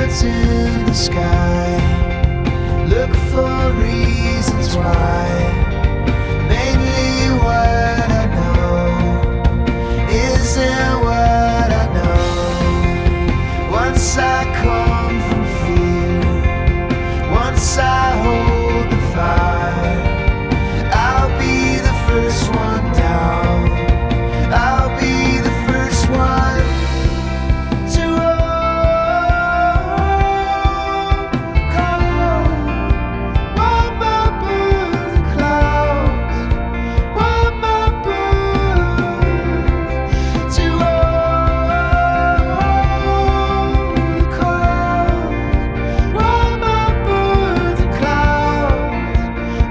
Blackbirds in the sky look for reasons why. Mainly what I know isn't what I know. Once I come from fear, once I hold the fire, I'll be the first one down. I'll be the first one to overcome. While my birds and clouds, while my birds to overcome. While my birds and clouds,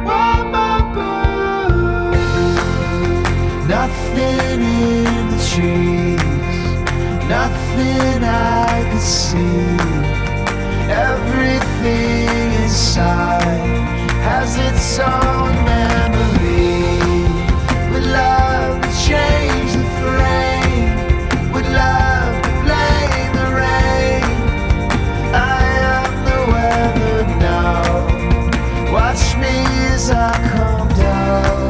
while my birds. Nothing in the trees, nothing I could see. Everything inside has its own memory. Would love to change the frame, would love to blame the rain. I am the weather now. Watch me as I come down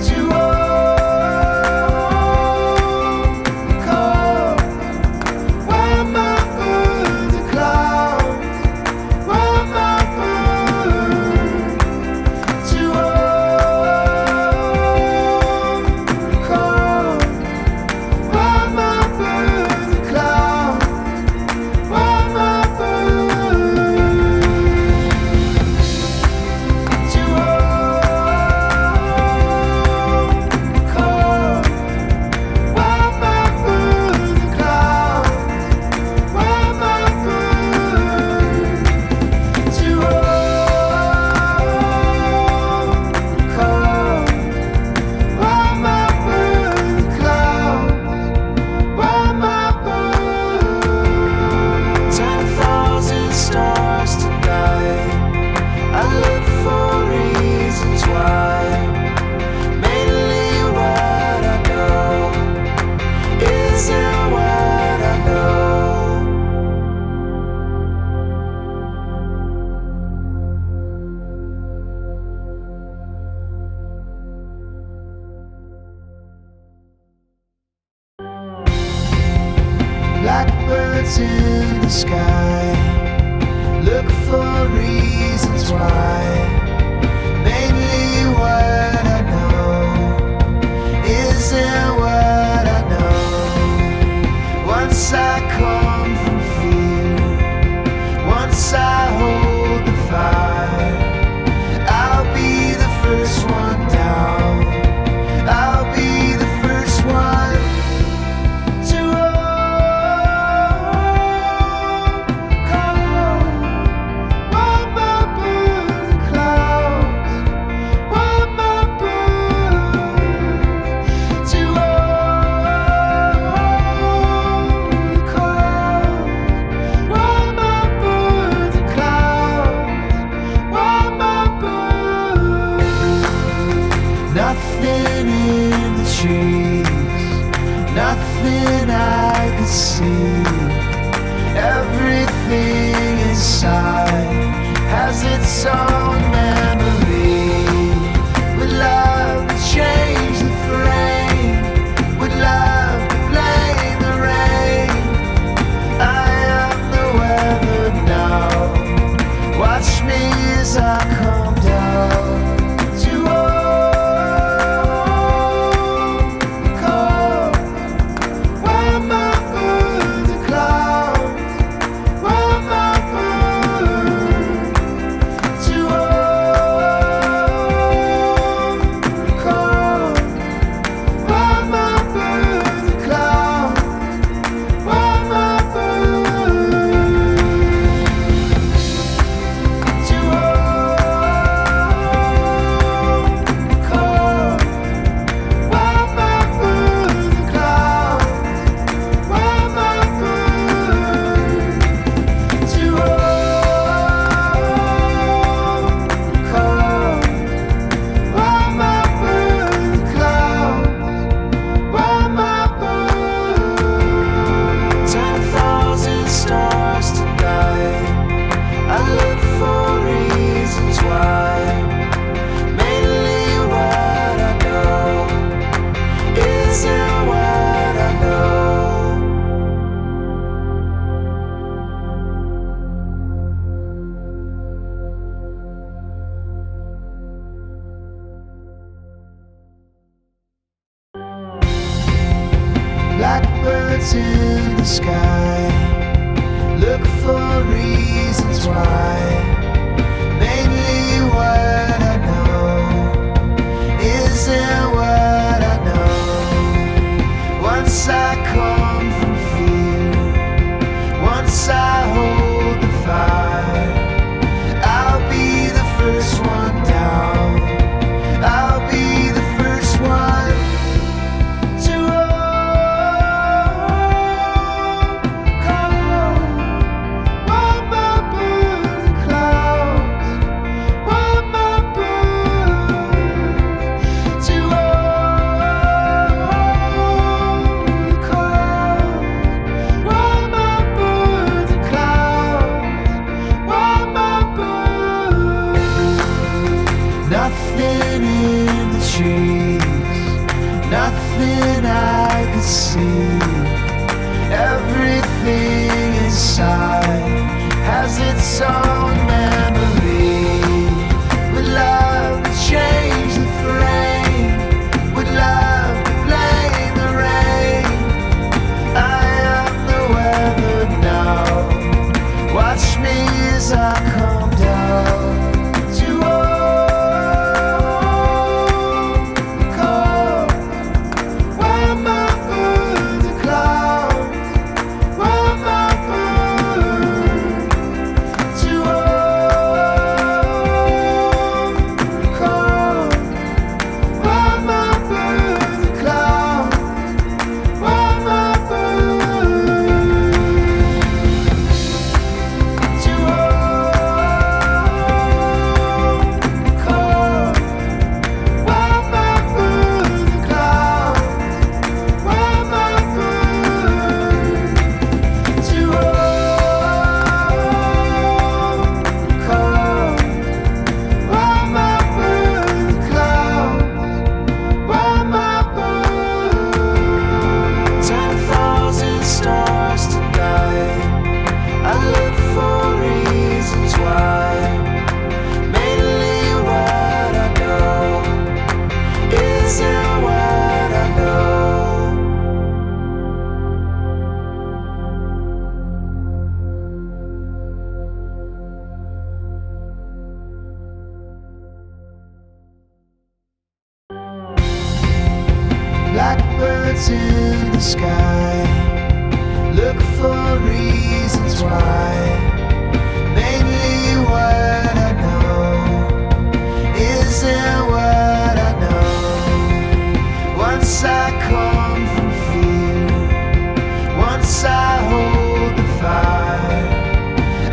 to overcome. While my birds and clouds, while my birds to overcome. While my birds and clouds, while my birds to overcome. While my birds and clouds, while my birds to overcome. While my birds and clouds, while my birds. 10,000 stars tonight. I look for reasons why. Mainly what I know isn't what I know. Blackbirds in the sky look for reasons why. Mainly what I know isn't what I know. Once I come from fear, once I hold the fire, I'll be the first one down. I'll be the first one to overcome. While my birds and clouds. sky. Look for reasons why. Mainly what I know isn't what I know. Once I come from fear, once I hold the fire, I'll be the first one down. I'll be the first one to overcome. While my birds and clouds, while my birds to overcome. While my birds and clouds, while my birds. Nothing in the trees, nothing I could see. Everything inside has its own memory. Would love to change the frame, would love to blame the rain. I am the weather now. Watch me as I come down to overcome. While my birds and clouds, while my birds to overcome. While my birds and clouds, while my birds to overcome. While my birds and clouds, while my birds to overcome. While my birds and clouds, while my birds. 10,000 stars tonight. I look for reasons why. Mainly what I know isn't what I know. Blackbirds in the sky, look for reasons why. Mainly what I know isn't what I know. Once I come from fear, once I hold the fire,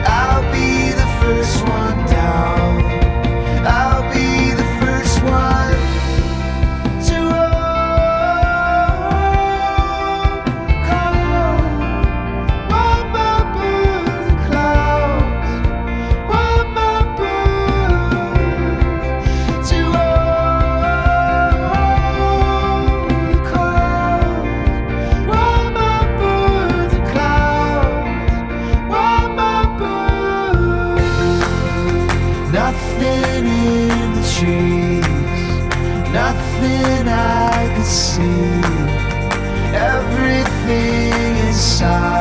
I'll be the first one down. I'll be the first one to overcome. While my birds and clouds, while my birds to overcome. While my birds and clouds, while my birds. Nothing in the trees, nothing I could see. Everything inside